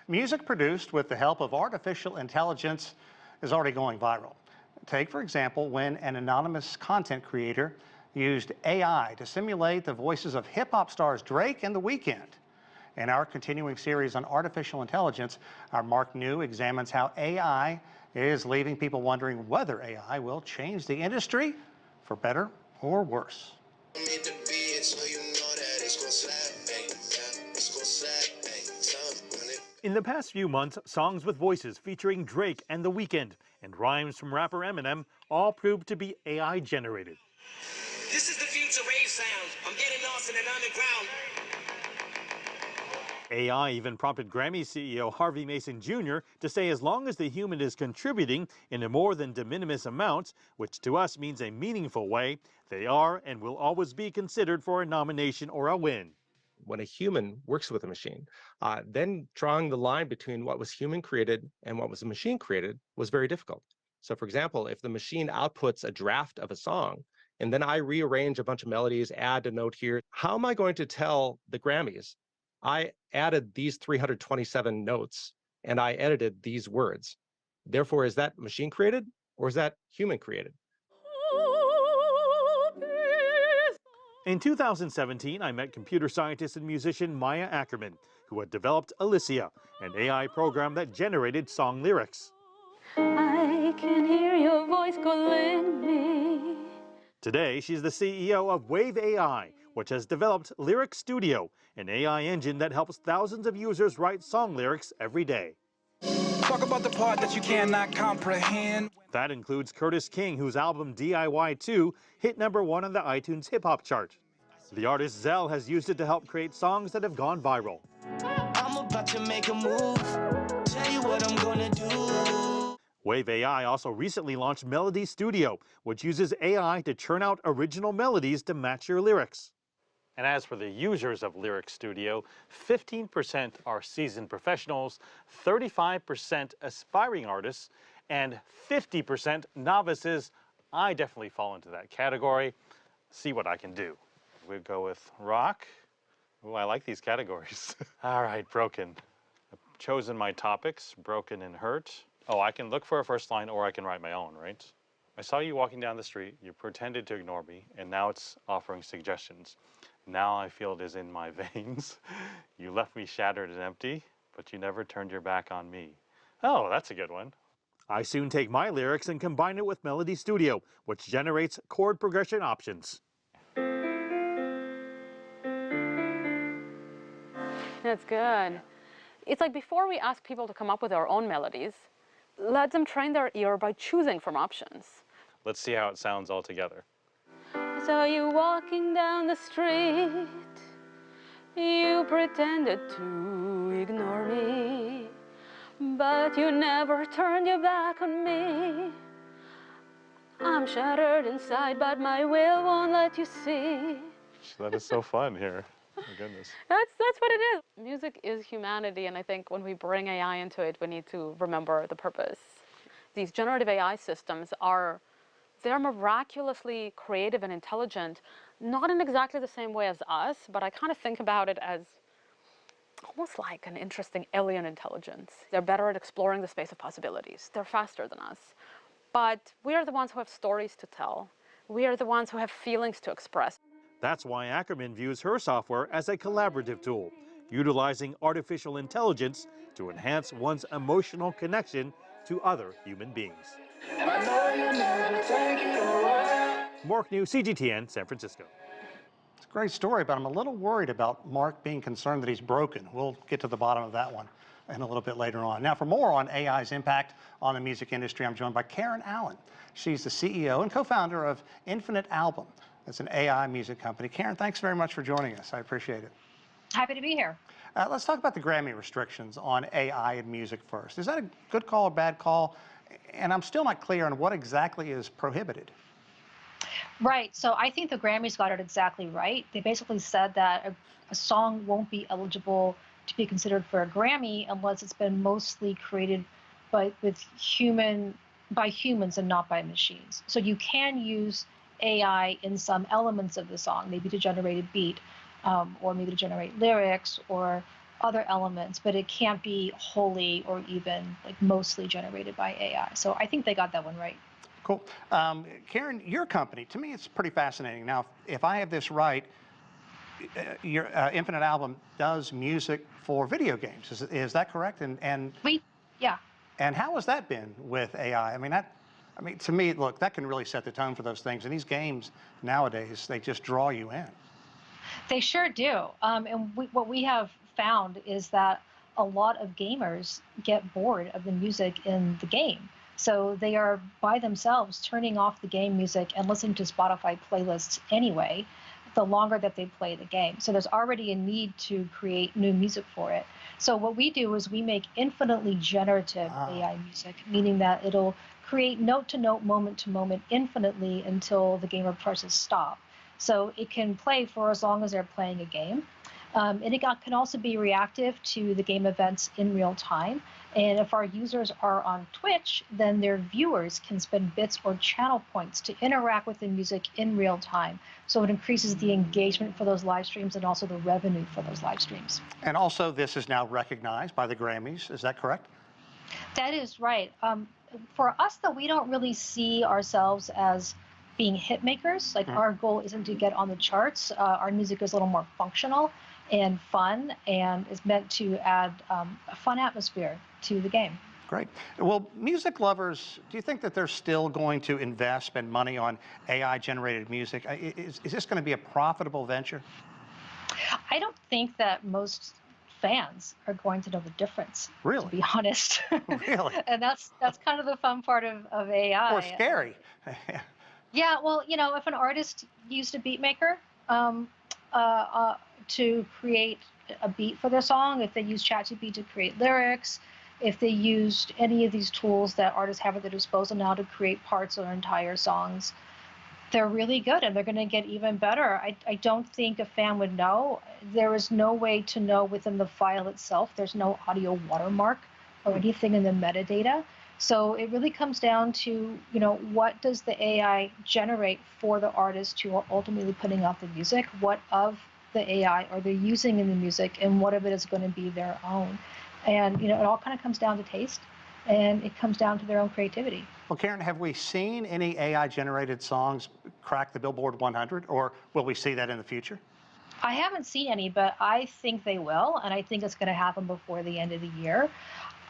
Music produced with the help of artificial intelligence is already going viral. Take, for example, when an anonymous content creator used AI to simulate the voices of hip-hop stars Drake and The Weeknd. In our continuing series on artificial intelligence, our Mark New examines how AI is leaving people wondering whether AI will change the industry for better or worse. In the past few months, songs with voices featuring Drake and The Weeknd and rhymes from rapper Eminem all proved to be AI generated. This is the future rave sound. I'm getting lost in an underground. AI even prompted Grammy CEO Harvey Mason Jr. to say as long as the human is contributing in a more than de minimis amount, which to us means a meaningful way, they are and will always be considered for a nomination or a win. When a human works with a machine, then drawing the line between what was human created and what was machine created was very difficult. So for example, if the machine outputs a draft of a song, and then I rearrange a bunch of melodies, add a note here, how am I going to tell the Grammys I added these 327 notes and I edited these words? Therefore, is that machine created or is that human created? In 2017, I met computer scientist and musician Maya Ackerman, who had developed Alicia, an AI program that generated song lyrics. I can hear your voice calling me. Today, she's the CEO of Wave AI, which has developed Lyric Studio, an AI engine that helps thousands of users write song lyrics every day. Talk about the part that you cannot comprehend. That includes Curtis King, whose album DIY 2 hit #1 on the iTunes hip-hop chart. The artist Zell has used it to help create songs that have gone viral. I'm about to make a move. Tell you what I'm gonna do. Wave AI also recently launched Melody Studio, which uses AI to churn out original melodies to match your lyrics. And as for the users of Lyric Studio, 15% are seasoned professionals, 35% aspiring artists, and 50% novices. I definitely fall into that category. See what I can do. We'll go with rock. Oh, I like these categories. All right, broken. I've chosen my topics, broken and hurt. Oh, I can look for a first line or I can write my own, right? I saw you walking down the street, you pretended to ignore me, and now it's offering suggestions. Now I feel it is in my veins. You left me shattered and empty, but you never turned your back on me. Oh, that's a good one. I soon take my lyrics and combine it with Melody Studio, which generates chord progression options. That's good. It's like before we ask people to come up with their own melodies, let them train their ear by choosing from options. Let's see how it sounds all together. I saw you walking down the street. You pretended to ignore me, but you never turned your back on me. I'm shattered inside, but my will won't let you see. That is so fun here. Oh my goodness. That's what it is. Music is humanity, and I think when we bring AI into it, we need to remember the purpose. These generative AI systems they're miraculously creative and intelligent, not in exactly the same way as us, but I kind of think about it as almost like an interesting alien intelligence. They're better at exploring the space of possibilities. They're faster than us. But we are the ones who have stories to tell. We are the ones who have feelings to express. That's why Ackerman views her software as a collaborative tool, utilizing artificial intelligence to enhance one's emotional connection to other human beings. Mark New, CGTN, San Francisco. It's a great story, but I'm a little worried about Mark being concerned that he's broken. We'll get to the bottom of that one in a little bit later on. Now, for more on AI's impact on the music industry, I'm joined by Karen Allen. She's the CEO and co-founder of Infinite Album. It's an AI music company. Karen, thanks very much for joining us. I appreciate it. Happy to be here. Let's talk about the Grammy restrictions on AI and music first. Is that a good call or bad call? And I'm still not clear on what exactly is prohibited. Right. So I think the Grammys got it exactly right. They basically said that a song won't be eligible to be considered for a Grammy unless it's been mostly created by humans and not by machines. So you can use AI in some elements of the song, maybe to generate a beat, or maybe to generate lyrics, or other elements, but it can't be wholly or even like mostly generated by AI. So I think they got that one right. Cool. Karen, your company, to me, it's pretty fascinating. Now, if I have this right, your Infinite Album does music for video games. Is that correct? Yeah. And how has that been with AI? I mean, to me, look, that can really set the tone for those things. And these games nowadays, they just draw you in. They sure do. What we have found is that a lot of gamers get bored of the music in the game. So they are by themselves turning off the game music and listening to Spotify playlists anyway, the longer that they play the game. So there's already a need to create new music for it. So what we do is we make infinitely generative AI music, meaning that it'll create note to note, moment to moment infinitely until the gamer presses stop. So it can play for as long as they're playing a game. And it can also be reactive to the game events in real time. And if our users are on Twitch, then their viewers can spend bits or channel points to interact with the music in real time. So it increases the engagement for those live streams and also the revenue for those live streams. And also, this is now recognized by the Grammys. Is that correct? That is right. For us, though, we don't really see ourselves as being hit makers. Like our goal isn't to get on the charts. Our music is a little more functional and fun, and is meant to add a fun atmosphere to the game. Great. Well, music lovers, do you think that they're still going to spend money on AI-generated music? Is this going to be a profitable venture? I don't think that most fans are going to know the difference. Really? To be honest. Really? And that's kind of the fun part of AI. Or scary. Yeah, well, if an artist used a beat maker to create a beat for their song, if they use ChatGPT to create lyrics, if they used any of these tools that artists have at their disposal now to create parts or entire songs, they're really good and they're going to get even better. I don't think a fan would know. There is no way to know within the file itself. There's no audio watermark or anything in the metadata. So it really comes down to, what does the AI generate for the artist who are ultimately putting out the music? What of the AI are they using in the music, and what of it is going to be their own? And, it all kind of comes down to taste, and it comes down to their own creativity. Well, Karen, have we seen any AI-generated songs crack the Billboard 100, or will we see that in the future? I haven't seen any, but I think they will, and I think it's going to happen before the end of the year.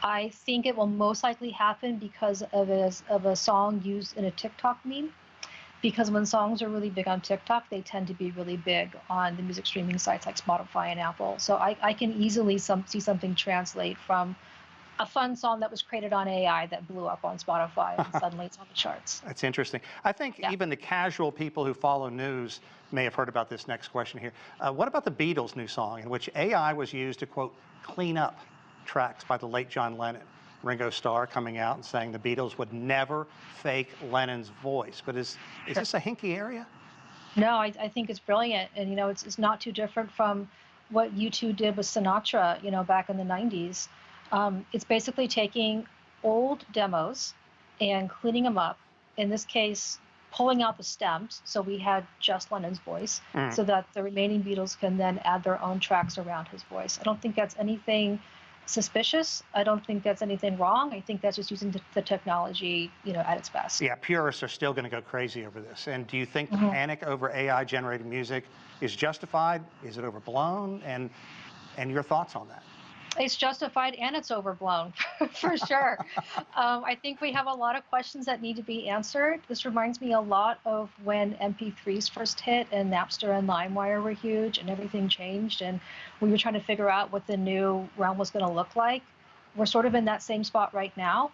I think it will most likely happen because of a song used in a TikTok meme. Because when songs are really big on TikTok, they tend to be really big on the music streaming sites like Spotify and Apple. So I can easily see something translate from a fun song that was created on AI that blew up on Spotify and suddenly it's on the charts. That's interesting. I think even the casual people who follow news may have heard about this next question here. What about the Beatles' new song in which AI was used to, quote, clean up tracks by the late John Lennon? Ringo Starr coming out and saying the Beatles would never fake Lennon's voice. But is this a hinky area? No, I think it's brilliant. And, it's not too different from what U2 did with Sinatra, back in the 90s. It's basically taking old demos and cleaning them up. In this case, pulling out the stems, so we had just Lennon's voice, so that the remaining Beatles can then add their own tracks around his voice. I don't think that's anything suspicious. I don't think that's anything wrong. I think that's just using the technology, at its best. Yeah, purists are still going to go crazy over this. And do you think the panic over AI-generated music is justified? Is it overblown? And your thoughts on that? It's justified and it's overblown, for sure. I think we have a lot of questions that need to be answered. This reminds me a lot of when MP3s first hit and Napster and LimeWire were huge and everything changed and we were trying to figure out what the new realm was going to look like. We're sort of in that same spot right now.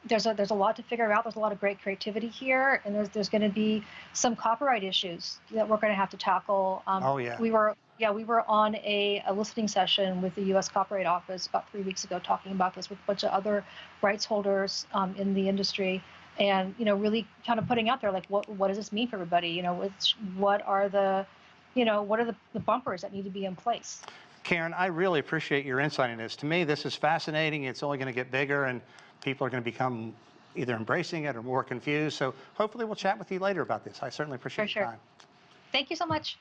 There's a lot to figure out. There's a lot of great creativity here, and there's going to be some copyright issues that we're going to have to tackle. We were on a listening session with the U.S. Copyright Office about 3 weeks ago talking about this with a bunch of other rights holders in the industry, and really kind of putting out there like what does this mean for everybody? What are the bumpers that need to be in place? Karen, I really appreciate your insight in this. To me, this is fascinating. It's only going to get bigger, and people are going to become either embracing it or more confused. So hopefully we'll chat with you later about this. I certainly appreciate your time. Thank you so much.